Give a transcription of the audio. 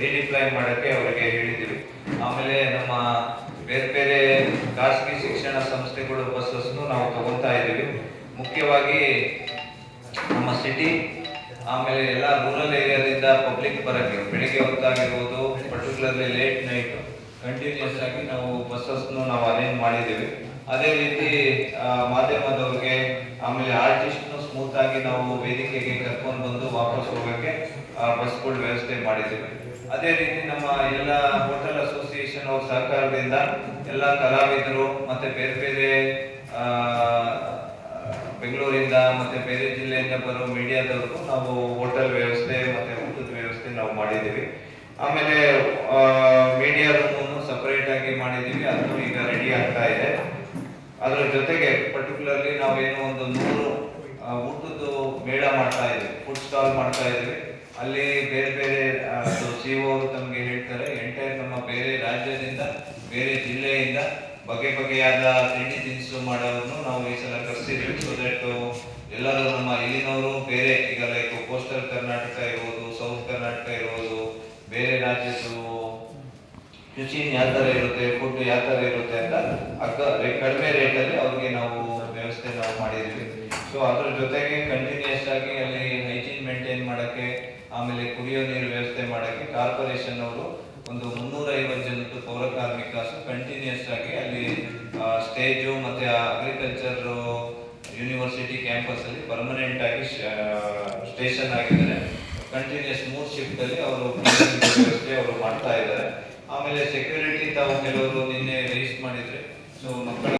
ರೀಡಿಪ್ಲಾಯ್ ಮಾಡೋಕ್ಕೆ ಅವರಿಗೆ ಹೇಳಿದ್ದೀವಿ. ಆಮೇಲೆ ನಮ್ಮ ಬೇರೆ ಬೇರೆ ಖಾಸಗಿ ಶಿಕ್ಷಣ ಸಂಸ್ಥೆಗಳು ಬಸ್ಸನ್ನು ನಾವು ತಗೊಳ್ತಾ ಇದ್ದೀವಿ. ಮುಖ್ಯವಾಗಿ ನಮ್ಮ ಸಿಟಿ ಆಮೇಲೆ ಎಲ್ಲ ರೂರಲ್ ಏರಿಯಾದಿಂದ ಪಬ್ಲಿಕ್ ಬರೋಕ್ಕೆ ಬೆಳಿಗ್ಗೆ ಹೊತ್ತಾಗಿರ್ಬೋದು, ಪರ್ಟಿಕ್ಯುಲರ್ಲಿ ಲೇಟ್ ನೈಟ್ ಕಂಟಿನ್ಯೂಸ್ ಆಗಿ ನಾವು ಬಸ್ಸಸ್ನು ನಾವು ಅರೇಂಜ್ ಮಾಡಿದ್ದೀವಿ. ಅದೇ ರೀತಿ ಮಾಧ್ಯಮದವ್ರಿಗೆ ಆಮೇಲೆ ಆರ್ಟಿಸ್ಟ್ನು ಸ್ಮೂತ್ ಆಗಿ ನಾವು ವೇದಿಕೆಗೆ ಕರ್ಕೊಂಡು ಬಂದು ವಾಪಸ್ ಹೋಗೋಕ್ಕೆ ಬಸ್ಗಳ ವ್ಯವಸ್ಥೆ ಮಾಡಿದ್ದೀವಿ. ಅದೇ ರೀತಿ ನಮ್ಮ ಎಲ್ಲ ಹೋಟೆಲ್ ಅಸೋಸಿಯೇಷನ್ ಅವ್ರ ಸಹಕಾರದಿಂದ ಎಲ್ಲ ಕಲಾವಿದರು ಮತ್ತೆ ಬೇರೆ ಬೇರೆ ಬೆಂಗಳೂರಿಂದ ಮತ್ತೆ ಬೇರೆ ಜಿಲ್ಲೆಯಿಂದ ಬರೋ ಮೀಡಿಯಾದವ್ರಿಗೂ ನಾವು ಹೋಟೆಲ್ ವ್ಯವಸ್ಥೆ ಮತ್ತೆ ಊಟದ ವ್ಯವಸ್ಥೆ ನಾವು ಮಾಡಿದ್ದೀವಿ. ಆಮೇಲೆ ಮೀಡಿಯಾ ರೂಮನ್ನು ಸಪರೇಟ್ ಆಗಿ ಮಾಡಿದ್ದೀವಿ, ಅದನ್ನು ಈಗ ರೆಡಿ ಆಗ್ತಾ ಇದೆ. ಅದರ ಜೊತೆಗೆ ಪರ್ಟಿಕ್ಯುಲರ್ಲಿ ನಾವೇನು ಒಂದು 100 ಊಟದ್ದು ಮೇಳ ಮಾಡ್ತಾ ಇದ್ದೀವಿ, ಫುಡ್ ಸ್ಟಾಲ್ ಮಾಡ್ತಾ ಇದ್ದೀವಿ. ಅಲ್ಲಿ ಬೇರೆ ಬೇರೆ ಸಿಒ ಅವರು ತಮಗೆ ಹೇಳ್ತಾರೆ, ಎಂಟೈರ್ ನಮ್ಮ ಬೇರೆ ರಾಜ್ಯದಿಂದ ಬೇರೆ ಜಿಲ್ಲೆಯಿಂದ ಬಗೆ ಬಗೆಯಾದ ತಿಂಡಿ ತಿನಿಸು ಮಾಡೋರನ್ನು ನಾವು ಈ ಸಲ ಕರೆಸಿದ್ವಿ. ಸೊ ದಟ್ ಎಲ್ಲರೂ ನಮ್ಮ ಇಲ್ಲಿನವರು ಬೇರೆ ಈಗ ಲೈಕ್ ಕೋಸ್ಟಲ್ ಕರ್ನಾಟಕ ಇರ್ಬೋದು, ಸೌತ್ ಕರ್ನಾಟಕ ಇರ್ಬೋದು, ಬೇರೆ ರಾಜ್ಯದ್ದು ಕ್ಯುಸಿನ್ ಯಾವ ಥರ ಇರುತ್ತೆ, ಫುಡ್ ಯಾವ ಥರ ಇರುತ್ತೆ ಅಂತ ಕಡಿಮೆ ರೇಟಲ್ಲಿ ಅವ್ರಿಗೆ ನಾವು ವ್ಯವಸ್ಥೆ ನಾವು ಮಾಡಿದ್ದೀವಿ. ಸೊ ಅದ್ರ ಜೊತೆಗೆ ಕಂಟಿನ್ಯೂಸ್ ಆಗಿ ಅಲ್ಲಿ ಹೈಜೀನ್ ಮೇಂಟೈನ್ ಮಾಡೋಕ್ಕೆ ಆಮೇಲೆ ಕುಡಿಯೋ ನೀರು ವ್ಯವಸ್ಥೆ ಮಾಡೋಕ್ಕೆ ಕಾರ್ಪೊರೇಷನ್ ಅವರು ಒಂದು 350 ಜನದ್ದು ಪೌರ ಕಾರ್ಮಿಕರು ಕಂಟಿನ್ಯೂಸ್ ಆಗಿ ಅಲ್ಲಿ ಸ್ಟೇಜು ಮತ್ತು ಅಗ್ರಿಕಲ್ಚರ್ ಯೂನಿವರ್ಸಿಟಿ ಕ್ಯಾಂಪಸ್ ಅಲ್ಲಿ ಪರ್ಮನೆಂಟ್ ಆಗಿ ಸ್ಟೇಷನ್ ಆಗಿದ್ದಾರೆ. ಕಂಟಿನ್ಯೂಸ್ 3 ಶಿಫ್ಟಲ್ಲಿ ಅವರು ವ್ಯವಸ್ಥೆ ಅವರು ಮಾಡ್ತಾ ಇದ್ದಾರೆ. ಆಮೇಲೆ ಸೆಕ್ಯೂರಿಟಿ ತಾವು ಕೆಲವರು ನಿನ್ನೆ ರಿಲೀಸ್ ಮಾಡಿದ್ರೆ, ಸೊ ಮಕ್ಕಳ